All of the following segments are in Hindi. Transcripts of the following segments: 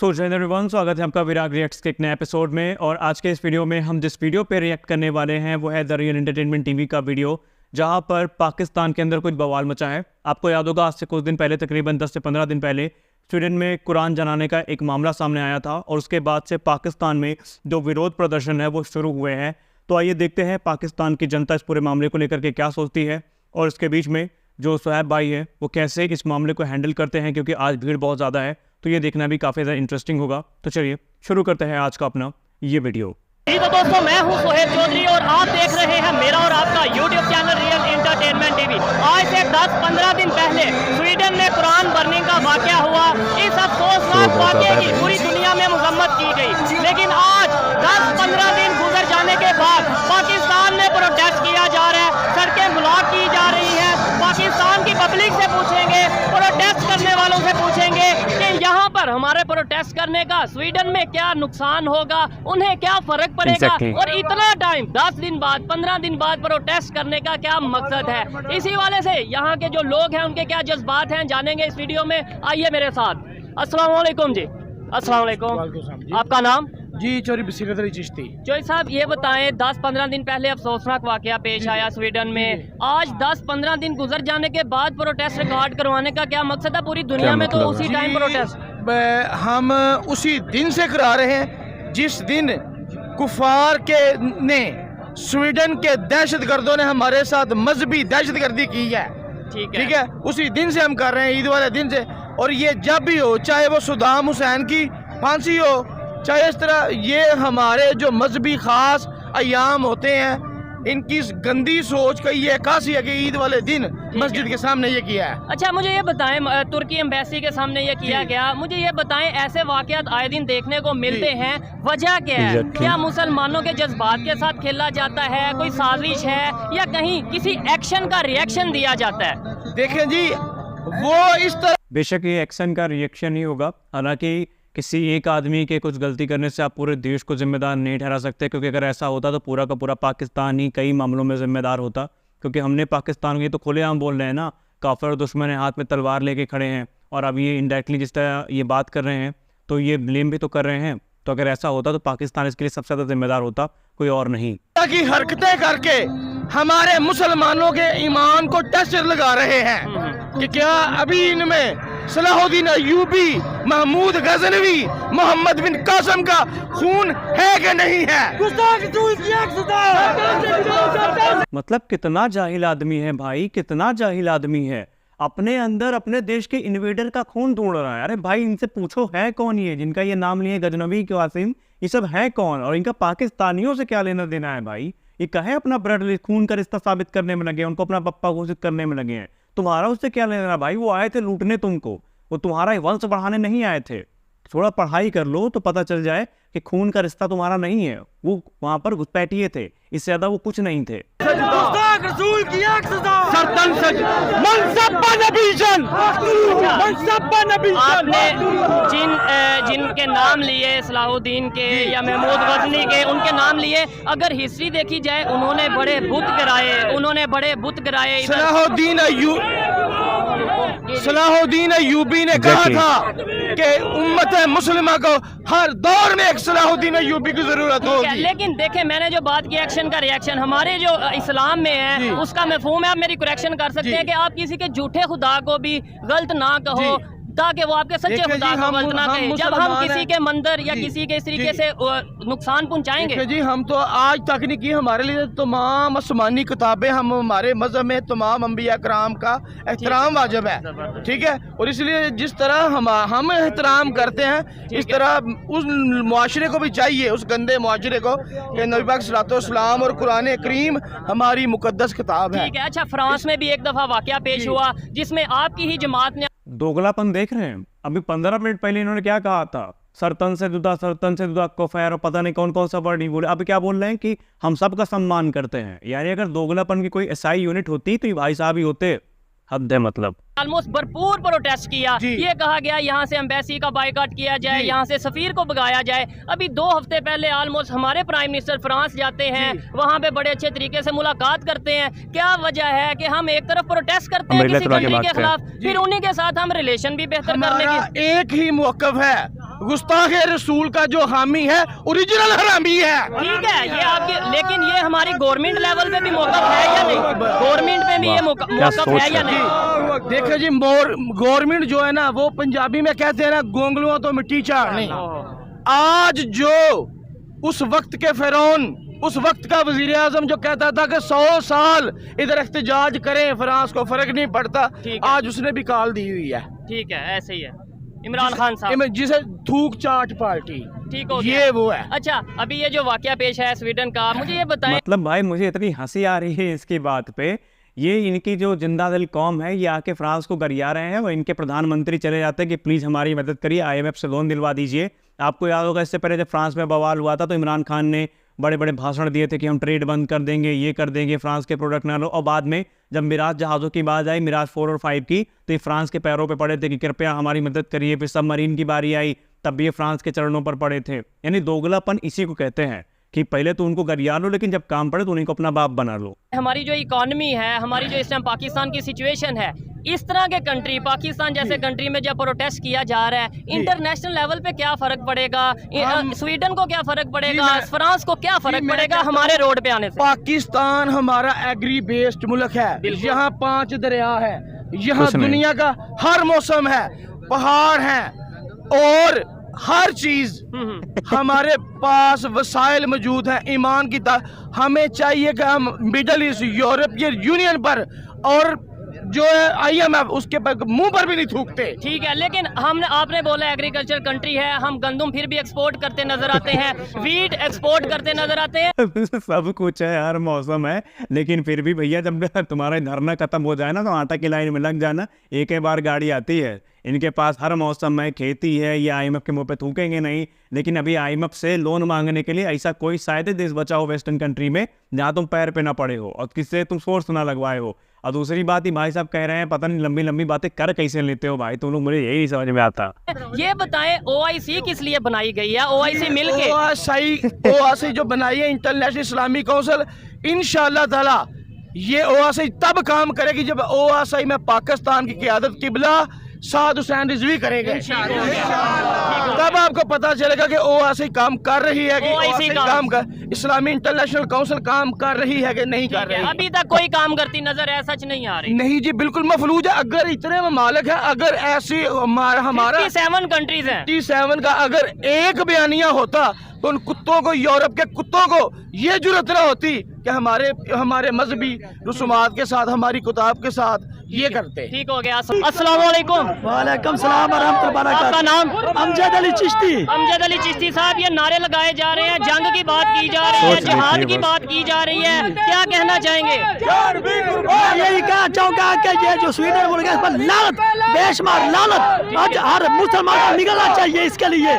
जय एवरीवन, स्वागत है आपका विराग रिएक्ट्स के एक नए एपिसोड में। और आज के इस वीडियो में हम जिस वीडियो पे रिएक्ट करने वाले हैं वो है द रियल एंटरटेनमेंट टीवी का वीडियो, जहां पर पाकिस्तान के अंदर कुछ बवाल मचा है। आपको याद होगा, आज से कुछ दिन पहले, तकरीबन 10 से 15 दिन पहले, स्वीडन में कुरान जलाने का एक मामला सामने आया था और उसके बाद से पाकिस्तान में जो विरोध प्रदर्शन है वो शुरू हुए हैं। तो आइए देखते हैं पाकिस्तान की जनता इस पूरे मामले को लेकर के क्या सोचती है और इसके बीच में जो सुहैब भाई है वो कैसे इस मामले को हैंडल करते हैं, क्योंकि आज भीड़ बहुत ज़्यादा है। तो ये देखना भी काफ़ी ज़्यादा इंटरेस्टिंग होगा। तो चलिए शुरू करते हैं आज का अपना ये वीडियो। जी तो दोस्तों, मैं हूं सुहेब चौधरी और आप देख रहे हैं मेरा और आपका YouTube channel real entertainment TV. आज से 10-15 दिन पहले स्वीडन में कुरान बर्निंग का वाकया हुआ। इस अफसोसनाक वाकये की पूरी दुनिया में मजम्मत की गई, लेकिन आज 10-15 दिन गुजर जाने के बाद पाकिस्तान में प्रोटेस्ट किया जा रहा है, सड़कें ब्लॉक की जा रही हैं। पाकिस्तान की पब्लिक से पूछेंगे, प्रोटेस्ट करने वालों से पूछेंगे कि यहाँ पर हमारे प्रोटेस्ट करने का स्वीडन में क्या नुकसान होगा, उन्हें क्या फर्क पड़ेगा और इतना टाइम 10 दिन बाद 15 दिन बाद प्रोटेस्ट करने का क्या मकसद है। इसी वाले से यहाँ के जो लोग हैं उनके क्या जज्बात हैं जानेंगे इस वीडियो में। आइए मेरे साथ। अस्सलाम वालेकुम जी। अस्सलाम वालेकुम। आपका नाम? जी, चोरी बसीरत अली चिश्ती। चोरी साहब, ये बताएं, 10-15 दिन पहले अफसोसनाक वाकया पेश आया स्वीडन में। आज 10-15 दिन गुजर जाने के बाद प्रोटेस्ट रिकॉर्ड करवाने का क्या मकसद है? पूरी दुनिया में तो उसी टाइम प्रोटेस्ट हम उसी दिन से करा रहे हैं जिस दिन कुफार के ने स्वीडन के दहशतगर्दों ने हमारे साथ मजहबी दहशतगर्दी की है। ठीक है, उसी दिन से हम कर रहे हैं, ईद वाले दिन से। और ये जब भी हो, चाहे वो सद्दाम हुसैन की फांसी हो, चाहे इस तरह, ये हमारे जो मजहबी खास अयाम होते हैं, इनकी गंदी सोच का ये कासी है कि ईद वाले दिन मस्जिद के सामने ये किया है। अच्छा, मुझे ये बताएं, तुर्की एम्बेसी के सामने ये किया गया, मुझे ये बताएं, ऐसे वाकयात आए दिन देखने को मिलते हैं, वजह क्या है? क्या मुसलमानों के जज्बात के साथ खेला जाता है, कोई साजिश है, या कहीं किसी एक्शन का रिएक्शन दिया जाता है? देखें जी, वो इस तरह, बेशक ये एक्शन का रिएक्शन ही होगा। हालांकि किसी एक आदमी के कुछ गलती करने से आप पूरे देश को जिम्मेदार नहीं ठहरा सकते, क्योंकि अगर ऐसा होता तो पूरा का पूरा पाकिस्तान ही कई मामलों में जिम्मेदार होता। क्योंकि हमने पाकिस्तान की तो खुलेआम बोल रहे हैं ना, काफिर और दुश्मन हाथ में तलवार लेके खड़े हैं, और अब ये इनडायरेक्टली जिस तरह ये बात कर रहे हैं तो ये ब्लेम भी तो कर रहे हैं। तो अगर ऐसा होता तो पाकिस्तान इसके लिए सबसे ज़्यादा जिम्मेदार होता, कोई और नहीं। की हरकतें करके हमारे मुसलमानों के ईमान को टेस्ट लगा रहे हैं कि क्या अभी इनमें सलाहुद्दीन अय्यूबी, महमूद गजनवी, मोहम्मद बिन कासिम का खून है कि नहीं है। मतलब कितना जाहिल आदमी है भाई, कितना जाहिल आदमी है। अपने अंदर अपने देश के इन्वेडर का खून ढूंढ रहा है। अरे भाई, इनसे पूछो है कौन ये जिनका ये नाम लिए गजनवी, कासिम, ये सब है कौन? और इनका पाकिस्तानियों से क्या लेना देना है भाई? ये कहे अपना ब्लड खून का रिश्ता साबित करने में लगे, उनको अपना पप्पा घोषित करने में लगे हैं। तुम्हारा उससे क्या लेना है भाई? वो आए थे लूटने तुमको, वो तुम्हारा वंश बढ़ाने नहीं आए थे। थोड़ा पढ़ाई कर लो तो पता चल जाए कि खून का रिश्ता तुम्हारा नहीं है। वो वहां पर घुसपैठिए थे, इससे ज्यादा वो कुछ नहीं थे। आपने जिनके नाम लिए, सलाहुद्दीन के या महमूद गजनी के, उनके नाम लिए, अगर हिस्ट्री देखी जाए, उन्होंने बड़े बुत गिराए। सलाहुद्दीन अय्यूबी ने कहा था कि उम्मत मुस्लिमा को हर दौर में एक सलाहुद्दीन अय्यूबी की जरूरत होगी। लेकिन देखें, मैंने जो बात की एक्शन का रिएक्शन, हमारे जो इस्लाम में है उसका मफहूम है। आप मेरी करेक्शन कर सकते हैं कि आप किसी के झूठे खुदा को भी गलत ना कहो, ताकि वो आपके सच्चे खुदा को गलत ना कहे। जब हम किसी के मंदिर या किसी के इस तरीके से नुकसान पहुंचाएंगे जी, हम तो आज तक नहीं की। हमारे लिए तमाम आसमानी किताबें, हम हमारे मजहब में तमाम अंबिया कराम का एहतराम वाजिब है। ठीक है, और इसलिए जिस तरह हम एहतराम करते हैं, इस तरह उस मुआशरे को भी चाहिए, उस गंदे मुआशरे को, कि नबी पाक सल्लल्लाहु अलैहि वसल्लम और कुरान करीम हमारी मुकद्दस किताब है। ठीक है। अच्छा, फ्रांस में भी एक दफा वाकया पेश हुआ जिसमें आपकी ही जमात ने दोगलापन देख रहे हैं। अभी 15 मिनट पहले इन्होंने क्या कहा था? सरतन से जुदा कोफैर, और पता नहीं कौन कौन सा वर्ड नहीं बोले। अब क्या बोल रहे हैं कि हम सब का सम्मान करते हैं। यानी अगर दोगलापन की कोई एसआई यूनिट होती तो ये भाई साहब ही होते। हद है मतलब। ऑलमोस्ट भरपूर प्रोटेस्ट किया। ये कहा गया यहाँ से एम्बेसी का बायकॉट किया जाए, यहाँ से सफीर को भगाया जाए। अभी 2 हफ्ते पहले ऑलमोस्ट हमारे प्राइम मिनिस्टर फ्रांस जाते हैं, वहाँ पे बड़े अच्छे तरीके से मुलाकात करते हैं। क्या वजह है कि हम एक तरफ प्रोटेस्ट करते हैं किसी कंट्री के खिलाफ, फिर उन्हीं के साथ हम रिलेशन भी बेहतर करने की। एक ही मौकफ है, गुस्ताखे रसूल का जो हामी है ओरिजिनल हरामी है। ठीक है, ये आपकी, लेकिन ये हमारी गवर्नमेंट लेवल पे भी मौकफ है या नहीं? गवर्नमेंट पे भी ये मौकफ है या नहीं? देखिए जी, गवर्नमेंट जो है ना, वो पंजाबी में कहते हैं ना, गोंगलुओं तो मिट्टी चाड़नी। आज जो उस वक्त के फिरौन, उस वक्त का वजीर आजम जो कहता था कि 100 साल इधर एहतजाज करें, फ्रांस को फर्क नहीं पड़ता, आज उसने भी काल दी हुई है। ठीक है, ऐसे ही है इमरान खान साहब, जिसे थूक चाट पार्टी, ठीक हो ये वो है। अच्छा, अभी ये जो वाकया पेश है स्वीडन का, मुझे ये बताएं। मतलब भाई मुझे इतनी हंसी आ रही है इसकी बात पे। ये इनकी जो जिंदा दिल कौम है, ये आके फ्रांस को गरिया रहे हैं, और इनके प्रधानमंत्री चले जाते हैं कि प्लीज़ हमारी मदद करिए, IMF से लोन दिलवा दीजिए। आपको याद होगा इससे पहले जब फ्रांस में बवाल हुआ था तो इमरान खान ने बड़े बड़े भाषण दिए थे कि हम ट्रेड बंद कर देंगे, ये कर देंगे, फ्रांस के प्रोडक्ट ना लो। और बाद में जब मिराज जहाज़ों की बात आई, मिराज 4 और 5 की, तो ये फ्रांस के पैरों पे पड़े थे कि कृपया हमारी मदद करिए। फिर सबमरीन की बारी आई, तब भी ये फ्रांस के चरणों पर पड़े थे। यानी दोगलापन इसी को कहते हैं कि पहले तो उनको गरिया लो, लेकिन जब काम पड़े तो उन्हीं को अपना बाप बना लो। हमारी जो इकोनॉमी है, हमारी जो इस टाइम पाकिस्तान की सिचुएशन है, इस तरह के कंट्री, पाकिस्तान जैसे कंट्री में जब प्रोटेस्ट किया जा रहा है, इंटरनेशनल लेवल पे क्या फर्क पड़ेगा? स्वीडन को क्या फर्क पड़ेगा? फ्रांस को क्या फर्क पड़ेगा हमारे रोड पे आने से? पाकिस्तान हमारा एग्री बेस्ड मुल्क है, यहाँ 5 दरिया है, यहाँ दुनिया का हर मौसम है, पहाड़ है, और हर चीज हमारे पास वसाइल मौजूद है। ईमान की हमें चाहिए कि हम मिडल ईस्ट, यूरोपियन यूनियन पर और जो है IMF, उसके मुंह पर भी नहीं थूकते। ठीक है, लेकिन हमने, आपने बोला एग्रीकल्चर कंट्री है, हम गंदम फिर भी एक्सपोर्ट करते नजर आते हैं, वीट एक्सपोर्ट करते नजर आते हैं। सब कुछ है, हर मौसम है, लेकिन फिर भी भैया जब तुम्हारा धरना खत्म हो जाए ना, तो आटा की लाइन में लग जाना, एक बार गाड़ी आती है। इनके पास हर मौसम में खेती है, ये IMF के मुंह पे थूकेंगे नहीं। लेकिन अभी IMF से लोन मांगने के लिए ऐसा कोई शायद देश बचा हो वेस्टर्न कंट्री में जहाँ तुम पैर पे ना पड़े हो और किससे तुम सोर्स ना लगवाए हो। और दूसरी बात ही भाई साहब कह रहे हैं, पता नहीं लंबी लंबी बातें कर कैसे लेते हो भाई तुम लोग, मुझे यही नहीं समझ में आता। ये बताएं OIC किस लिए बनाई गई है? OIC मिलके OIC जो बनाई है, इंटरनेशनल इस्लामिक काउंसिल, इंशाअल्लाह ताला ये OIC तब काम करेगी जब OIC में पाकिस्तान की क़यादत किबला साद हुसैन रिजवी करेंगे। तब आपको पता चलेगा कि OIC काम कर रही है कि OIC काम कर, इस्लामी इंटरनेशनल काउंसिल काम कर रही है कि नहीं कर रही है। अभी तक कोई काम करती नजर है सच नहीं आ रही। नहीं जी, बिल्कुल मफलूज है। अगर इतने ममालिक है, अगर ऐसी हमारा 57 कंट्रीज हैं, 57 का अगर एक बयानिया होता तो उन कुत्तों को, यूरोप के कुत्तों को ये जुर्रत न होती कि हमारे मजहबी रसूमात के साथ, हमारी किताब के साथ ये करते। ठीक हो गया। अस्सलाम वालेकुम। वालेकुम सलाम व रहमतुल्लाहि व आपका नाम? अमजद अली चिश्ती। अमजद अली चिश्ती साहब, ये नारे लगाए जा रहे हैं, जंग की बात की जा रही है, जिहाद की बात की जा रही है, क्या कहना चाहेंगे? यही कहना चाहूँगा कि ये जो स्वीडन मुल्क है, इस पर लानत, बेशुमार लानत, आज हर मुसलमान को निकलना चाहिए। इसके लिए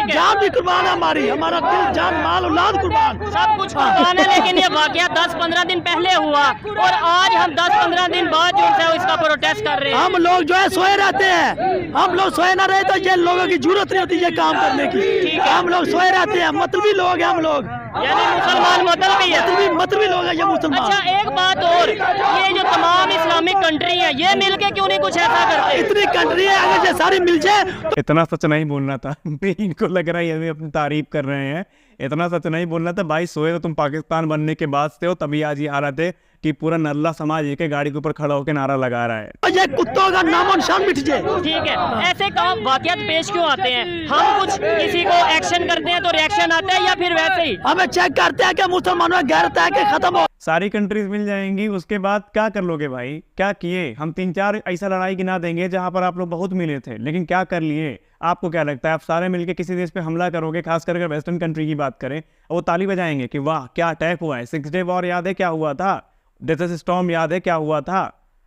जान भी कुर्बान है हमारी, हमारा दिल, जान, माल, औलाद कुर्बान, सब कुछ कुर्बान है। लेकिन ये वाकया 10-15 दिन पहले हुआ और आज हम 10-15 दिन बाद जो है इसका प्रोटेस्ट कर रहे हैं। हम लोग जो है सोए रहते हैं, हम लोग सोए ना रहे तो ये लोगों की जरूरत नहीं होती ये काम करने की। हम लोग सोए रहते हैं, मतलबी लोग हैं हम लोग, यानी मुसलमान मतलबी है, मतलबी लोग हैं ये मुसलमान। अच्छा, एक बात और, ये जो तमाम इस्लामिक कंट्री है, ये मिलके क्यों नहीं कुछ ऐसा करते? इतनी कंट्री है, अगर ये सारी मिल जाए तो... इतना सच नहीं बोलना था। इनको लग रहा है ये भी अपनी तारीफ कर रहे हैं। इतना सच नहीं बोलना था भाई। सोए तो तुम पाकिस्तान बनने के बाद से हो, तभी आज ये हालत है कि पूरा नल्ला समाज एक गाड़ी के ऊपर खड़ा होकर नारा लगा रहा है, ये कुत्तों का नामो निशान मिट जाए। ठीक है, ऐसे काम वाकयात पेश क्यों आते हैं? हम कुछ किसी को एक्शन करते हैं तो रिएक्शन आता है, या फिर वैसे ही हमें चेक करते हैं कि मुसलमानों में गैरत है कि खत्म हो। सारी कंट्रीज मिल जाएंगी, उसके बाद क्या कर लोगे भाई? क्या किए? हम 3-4 ऐसा लड़ाई गिना देंगे जहां पर आप लोग बहुत मिले थे, लेकिन क्या कर लिए? आपको क्या लगता है आप सारे मिलके किसी देश पे हमला करोगे, खासकर अगर वेस्टर्न कंट्री की बात करें, वो ताली बजाएंगे कि वाह क्या अटैक हुआ है, 6 डे वॉर याद है क्या हुआ था, डेजर्ट स्टॉर्म याद है क्या हुआ था?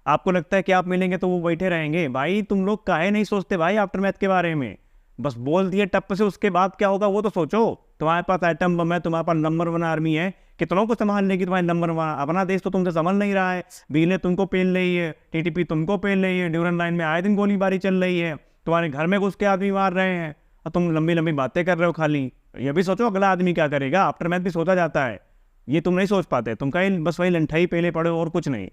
आपको लगता है कि आप मिलेंगे तो वो बैठे रहेंगे? भाई तुम लोग काहे नहीं सोचते भाई आफ्टरमैथ के बारे में? बस बोल दिए टप से, उसके बाद क्या होगा वो तो सोचो। तुम्हारे पास एटम बम है, तुम्हारे पास नंबर 1 आर्मी है, कितनों को संभाल लेगी तुम्हारी नंबर 1? अपना देश तो तुमसे संभल नहीं रहा है। बिजली तुमको पेल रही है, टीटीपी तुमको पेल रही है, ड्यूरन लाइन में आए दिन गोलीबारी चल रही है, तुम्हारे घर में घुस के आदमी मार रहे हैं और तुम लंबी लंबी बातें कर रहे हो खाली। ये भी सोचो अगला आदमी क्या करेगा, आफ्टर मैथ भी सोचा जाता है, ये तुम नहीं सोच पाते। तुम कहीं बस वही लंठाई पहले पड़े और कुछ नहीं।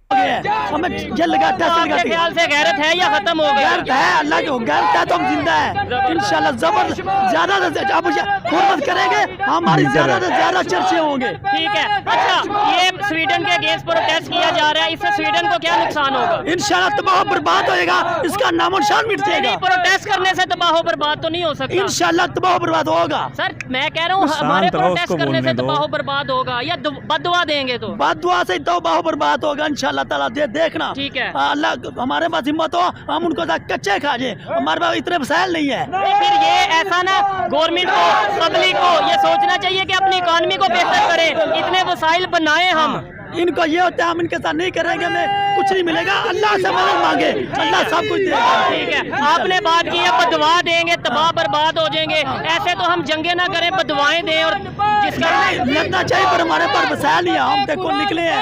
हमें जेल लगाता है। आपके ख्याल से गैरत है या खत्म हो गया? गैरत है, अल्लाह की गैरत है तो हम जिंदा है इंशाल्लाह। जबरदस्त ज्यादा से अब हुर्मत करेंगे, हमारी ज्यादा से ज्यादा चर्चे होंगे। ठीक है। अच्छा, ये स्वीडन के अगेंस्ट प्रोटेस्ट किया जा रहा है, इससे स्वीडन को क्या नुकसान होगा? इंशाल्लाह तबाह बर्बाद होएगा, इसका नामो निशान मिट जाएगा। प्रोटेस्ट करने से तबाह बर्बाद तो नहीं हो सकता। इंशाल्लाह तबाह बर्बाद होगा। सर मैं कह रहा हूँ हमारे प्रोटेस्ट करने से तबाह बर्बाद होगा या बददुआ देंगे तो? बददुआ से तबाह बर्बाद होगा इंशाल्लाह ताला। देखना ठीक है। अल्लाह हमारे पास हिम्मत हो, हम उनको कच्चे खा जाए, हमारे पास इतने वसाइल नहीं है। फिर ये ऐसा ना गवर्नमेंट को, पब्लिक को ये सोचना चाहिए कि अपनी इकोनॉमी को बेहतर करें, इतने वसाइल बनाए हम। इनको ये होता है हम इनके साथ नहीं करेंगे, हमें कुछ नहीं मिलेगा, अल्लाह से मदद मांगे, अल्लाह सब कुछ देगा। ठीक है, आपने बात की है बददुआ देंगे तबाह बर्बाद हो जाएंगे, ऐसे तो हम जंगे ना करें, बददुआएं दें और जिसका लगना चाहिए, पर हमारे पास वसाइल नहीं है, हम देखो निकले हैं।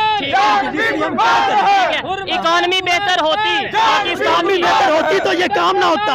इकोनॉमी बेहतर होती, इकोनॉमी बेहतर होती तो ये काम ना होता।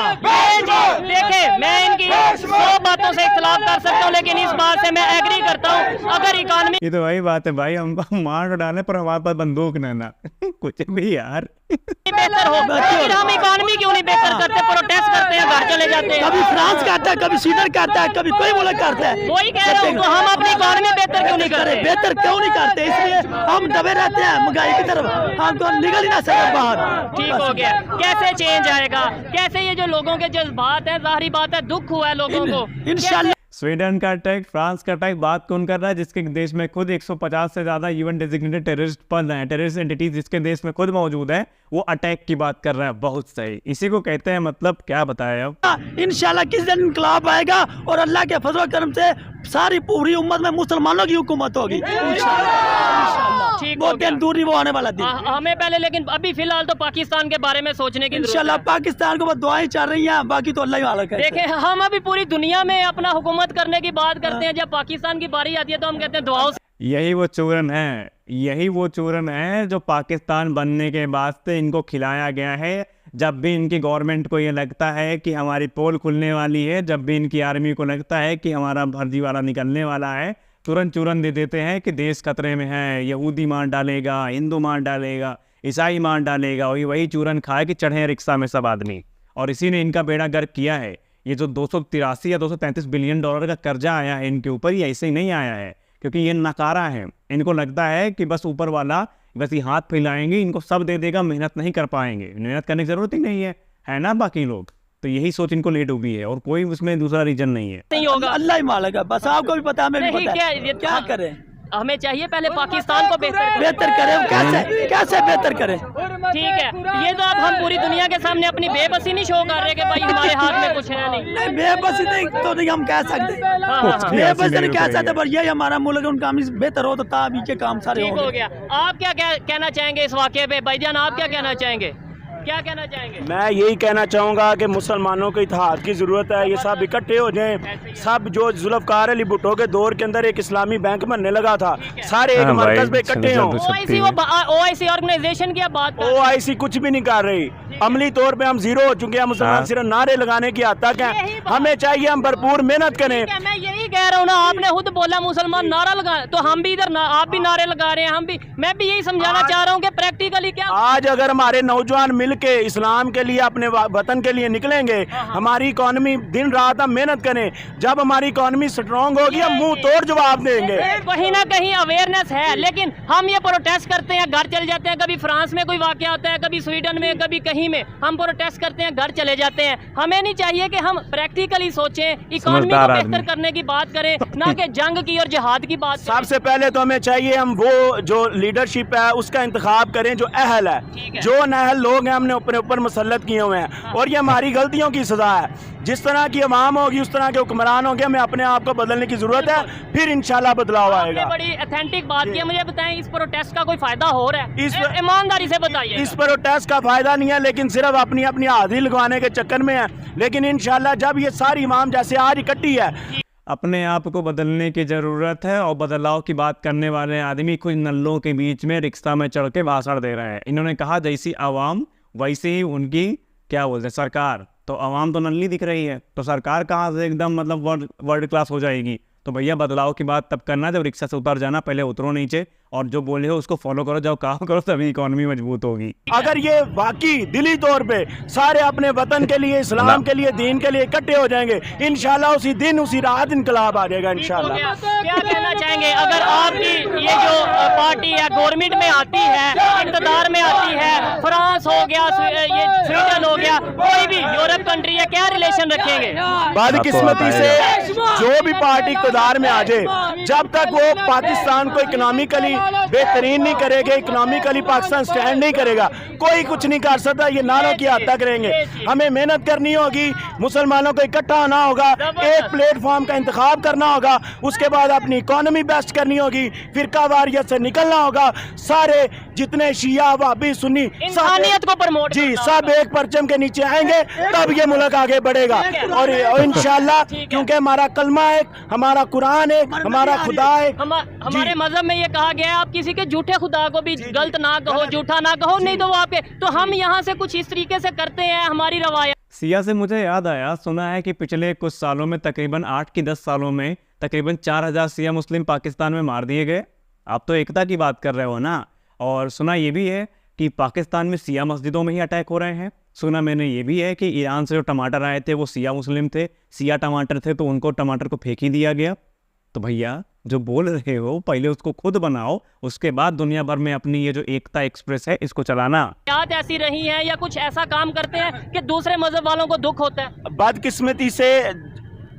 देखे मैं इनकी 100 बातों से इख्तिलाफ कर सकता हूँ, लेकिन इस बात से मैं एग्री करता हूँ। अगर इकोनॉमी, ये तो वही बात है भाई, हम मार डाले पर हमारे पास बंदूक ना कुछ भी यार बेहतर हो, फिर हम इकोनॉमी क्यों नहीं बेहतर करते? प्रोटेस्ट करते हैं, घर चले जाते हैं। कभी फ्रांस करता है, कभी स्वीडन करता है, कभी कोई मुल्क करता है। वही कह रहा हूँ, तो हम अपनी इकोनॉमी बेहतर क्यों नहीं करते? बेहतर क्यों नहीं करते? इसलिए हम दबे रहते हैं महंगाई की तरफ, हम तो निकल ही ना सकते बाहर। ठीक हो गया। कैसे चेंज आएगा? कैसे ये जो लोगों के जज्बात है, जाहिर बात है दुख हुआ है लोगों को। इंशाल्लाह स्वीडन का अटैक, फ्रांस का अटैक, बात कौन कर रहा है? जिसके देश में खुद 150 से ज्यादा यूएन डेजिग्नेटेड टेररिस्ट बन रहे हैं, टेररिस्ट एंटिटीज जिसके देश में खुद मौजूद है, वो अटैक की बात कर रहा है। बहुत सही, इसी को कहते हैं, मतलब क्या बताया अब। इंशाल्लाह किस दिन इनकलाब आएगा और अल्लाह के फजल करम से सारी पूरी उम्मत में मुसलमानों की हुकूमत होगी इंशाल्लाह। ठीक बहुत दिन दूर नहीं वो आने वाला दिन। हमें पहले, लेकिन अभी फिलहाल तो पाकिस्तान के बारे में सोचने की इंशाल्लाह पाकिस्तान को बस दुआएं चल रही हैं, बाकी तो अल्लाह ही वाला है। देखें, हम अभी पूरी दुनिया में अपना हुकूमत करने की बात करते हैं, जब पाकिस्तान की बारी आती है तो हम कहते हैं दुआओं से। यही वो चूरन है, यही वो चूरन है जो पाकिस्तान बनने के बाद से इनको खिलाया गया है। जब भी इनकी गवर्नमेंट को ये लगता है कि हमारी पोल खुलने वाली है, जब भी इनकी आर्मी को लगता है कि हमारा फर्जीवाड़ा निकलने वाला है, तुरंत चूरन दे देते हैं कि देश खतरे में है, यहूदी मार डालेगा, हिंदू मार डालेगा, ईसाई मार डालेगा। वही चूरन खाए कि चढ़े रिक्शा में सब आदमी, और इसी ने इनका बेड़ा गर्क किया है। ये जो 283 या 233 बिलियन डॉलर का कर्जा आया है इनके ऊपर, ये ऐसे ही नहीं आया है, क्योंकि ये नकारा है। इनको लगता है कि बस ऊपर वाला बस ये हाथ फैलाएंगे, इनको सब दे देगा, मेहनत नहीं कर पाएंगे, मेहनत करने की जरूरत ही नहीं है ना बाकी लोग। तो यही सोच इनको ले डूबी है, और कोई उसमें दूसरा रीजन नहीं है। नहीं होगा, अल्लाह ही मालिक है, बस आपको भी पता है, हमें भी पता है। क्या करें? हमें चाहिए पहले पाकिस्तान को बेहतर करें। कैसे बेहतर करें? ठीक है, ये तो अब हम पूरी दुनिया के सामने अपनी बेबसी नहीं शो कर रहे कि भाई हमारे हाथ में कुछ है नहीं। बेबसी नहीं तो नहीं हम कह सकते, बेबसी नहीं कह सकते, पर यही हमारा मुल्क, उनका बेहतर हो तो तभी के काम सारे ठीक हो गया। आप क्या कहना चाहेंगे इस वाक़े पे? भाईजान आप क्या कहना चाहेंगे? क्या कहना चाहेंगे? मैं यही कहना चाहूँगा कि मुसलमानों को इत्तेहाद की ज़रूरत है। ये सब इकट्ठे हो जाएं। सब जो जुल्फ़कार अली भुट्टो के दौर के अंदर एक इस्लामी बैंक बनने लगा था, सारे एक मरकज पे इकट्ठे हों। OIC ऑर्गेनाइजेशन की बात, OIC कुछ भी नहीं कर रही। अमली तौर पे हम जीरो हो चुके हैं। मुसलमान सिर्फ नारे लगाने की हद तक हैं। हमें चाहिए हम भरपूर मेहनत करें। मैं यही कह रहा हूँ ना, आपने खुद बोला मुसलमान नारा लगा, तो हम भी इधर आप भी नारे लगा रहे हैं, हम भी। मैं भी यही समझाना चाह रहा हूँ कि प्रैक्टिकली क्या आज अगर हमारे नौजवान मिल के इस्लाम के लिए, अपने वतन के लिए निकलेंगे, हमारी इकोनॉमी दिन रात हम मेहनत करें, जब हमारी इकोनॉमी स्ट्रॉन्ग होगी हम मुंह तोड़ जवाब देंगे। कहीं ना कहीं अवेयरनेस है, लेकिन हम ये प्रोटेस्ट करते हैं, घर चले जाते हैं। कभी फ्रांस में कोई वाकया होता है, कभी स्वीडन में, कभी कहीं में, हम प्रोटेस्ट करते हैं, घर चले जाते हैं। हमें नहीं चाहिए कि हम प्रैक्टिकली सोचें, इकोनॉमी को बेहतर करने की बात करें, ना कि जंग की और जिहाद की बात। सबसे पहले तो हमें चाहिए हम वो जो लीडरशिप है उसका इंतखाब करें जो अहल है। जो नाअहल लोग हैं हमने अपने ऊपर मुसल्लत किए हुए हैं और ये हमारी गलतियों की सजा है। जिस तरह की अवाम होगी उस तरह के हुक्मरान होंगे, हमें अपने आप को बदलने की जरूरत है, फिर इंशाल्लाह बदलाव आएगा। बड़ी ऑथेंटिक बात की, मुझे बताएं इस प्रोटेस्ट का कोई फायदा हो रहा है? ईमानदारी से बताइए। इस प्रोटेस्ट का फायदा नहीं है, लेकिन सिर्फ अपनी अपनी हाजिरी लगवाने के चक्कर में है। लेकिन इंशाल्लाह जब ये सारी इमाम जैसे आज इकट्ठी है, अपने आप को बदलने की ज़रूरत है। और बदलाव की बात करने वाले आदमी कुछ नल्लों के बीच में रिक्शा में चढ़ के भाषण दे रहे हैं। इन्होंने कहा जैसी आवाम वैसे ही उनकी क्या बोलते हैं सरकार। तो आवाम तो नल्ली दिख रही है, तो सरकार कहाँ से एकदम मतलब वर्ल्ड क्लास हो जाएगी। तो भैया बदलाव की बात तब करना जब रिक्शा से उतर जाना, पहले उतरो नीचे और जो बोले हो उसको फॉलो करो, जब काम करो तभी इकोनॉमी मजबूत होगी। अगर ये वाकई दिली तौर पे सारे अपने वतन के लिए, इस्लाम के लिए, दीन के लिए इकट्ठे हो जाएंगे, इंशाल्लाह उसी दिन उसी रात इनकलाब आ जाएगा इंशाल्लाह। क्या कहना चाहेंगे अगर आपकी ये जो पार्टी है गवर्नमेंट में आती है, इक़्तिदार में आती है, फ्रांस हो गया, ये स्वीडन हो गया, कोई भी यूरोप कंट्री है, क्या रिलेशन रखेंगे? बदकिस्मती से जो भी पार्टी इक़्तिदार में आ जाए, जब तक वो पाकिस्तान को इकोनॉमिकली बेहतरीन नहीं करेगा, इकोनॉमिकली पाकिस्तान स्टैंड नहीं करेगा, कोई कुछ नहीं कर सकता। ये नारों की हद तक रहेंगे। हमें मेहनत करनी होगी, मुसलमानों को इकट्ठा होना होगा, एक प्लेटफॉर्म का इंतखाब करना होगा, उसके बाद अपनी इकोनॉमी बेस्ट करनी होगी, फिरका वारियत से निकलना होगा। सारे जितने शिया वहाबी सुन्नी इंसानियत को प्रमोट, जी सब एक परचम के नीचे आएंगे, तब ये मुल्क आगे बढ़ेगा। और इंशाल्लाह, क्योंकि हमारा कलमा है, हमारा कुरान है, हमारा खुदा है। हमारे मजहब में ये कहा गया है आप किसी के झूठे खुदा को भी गलत ना कहो, झूठा ना कहो, नहीं तो वो आपके। तो हम यहाँ से कुछ इस तरीके से करते हैं, हमारी रवायत। सिया से मुझे याद आया, सुना है कि पिछले कुछ सालों में तकरीबन 8 की 10 सालों में तकरीबन 4000 सिया मुस्लिम पाकिस्तान में मार दिए गए। आप तो एकता की बात कर रहे हो ना। और सुना ये भी है कि पाकिस्तान में सिया मस्जिदों में ही अटैक हो रहे हैं। सुना मैंने ये भी है कि ईरान से जो टमाटर आए थे वो सिया मुस्लिम थे, सिया टमाटर थे, तो उनको टमाटर को फेंक ही दिया गया। तो भैया जो बोल रहे हो पहले उसको खुद बनाओ, उसके बाद दुनिया भर में अपनी ये जो एकता एक्सप्रेस है इसको चलाना। याद ऐसी रही है या कुछ ऐसा काम करते हैं कि दूसरे मजहब वालों को दुख होता है? बदकिस्मती से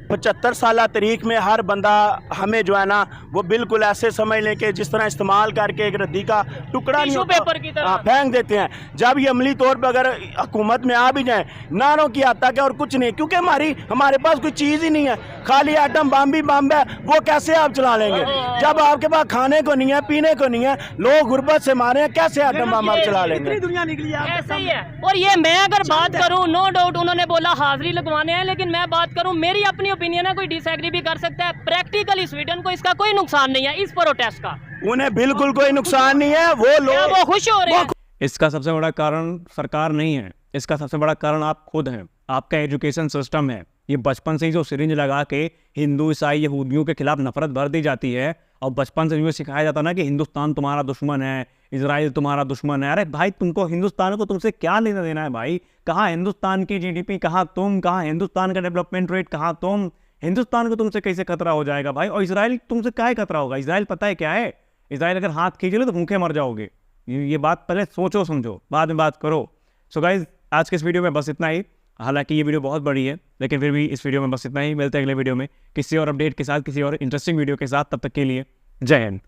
75 साल तारीख में हर बंदा हमें जो है ना वो बिल्कुल ऐसे समझ लें कि जिस तरह इस्तेमाल करके एक रद्दी का टुकड़ा नहीं होता, पेपर की तरह फेंक देते हैं। जब ये अमली तौर पर अगर हुकूमत में आ भी जाए, नारों की हद तक है और कुछ नहीं, क्योंकि हमारे पास कोई चीज़ ही नहीं है, खाली आइटम बम भी बम है, वो कैसे आप चला लेंगे? जब आपके पास खाने को नहीं है, पीने को नहीं है, लोग गुर्बत से मारे हैं, कैसे आइटम बम आप चला लेंगे? दुनिया निकली है ऐसे ही है। और ये मैं अगर बात करूं, नो डाउट उन्होंने बोला हाजिरी लगवाने हैं, लेकिन मैं बात करूं, मेरी अपनी ओपिनियन है, कोई डिसएग्री भी कर सकता है। प्रैक्टिकली स्वीडन को इसका कोई नुकसान नहीं है इस प्रोटेस्ट का। उन्हें बिल्कुल कोई नुकसान नहीं है, वो लोग वो खुश हो रहे हैं। इसका सबसे बड़ा कारण सरकार नहीं है, इसका सबसे बड़ा कारण आप खुद हैं। आपका एजुकेशन सिस्टम है। ये बचपन से ही जो सिरिंज लगा के हिंदू ईसाई यहूदियों के खिलाफ नफरत भर दी जाती है, और बचपन से जो सिखाया जाता है ना कि हिंदुस्तान तुम्हारा दुश्मन है, इजराइल तुम्हारा दुश्मन है। अरे भाई तुमको हिंदुस्तान को तुमसे क्या लेना देना है भाई? कहाँ हिंदुस्तान की जीडीपी, कहाँ तुम, कहाँ हिंदुस्तान का डेवलपमेंट रेट, कहाँ तुम? हिंदुस्तान को तुमसे कैसे खतरा हो जाएगा भाई? और इजराइल तुमसे क्या खतरा होगा? इजराइल पता है क्या है? इजराइल अगर हाथ खींच लो तो भूखे मर जाओगे। ये बात पहले सोचो समझो, बाद में बात करो। सो गाइज आज के इस वीडियो में बस इतना ही। हालांकि ये वीडियो बहुत बड़ी है, लेकिन फिर भी इस वीडियो में बस इतना ही। मिलते हैं अगले वीडियो में किसी और अपडेट के साथ, किसी और इंटरेस्टिंग वीडियो के साथ। तब तक के लिए जय हिंद।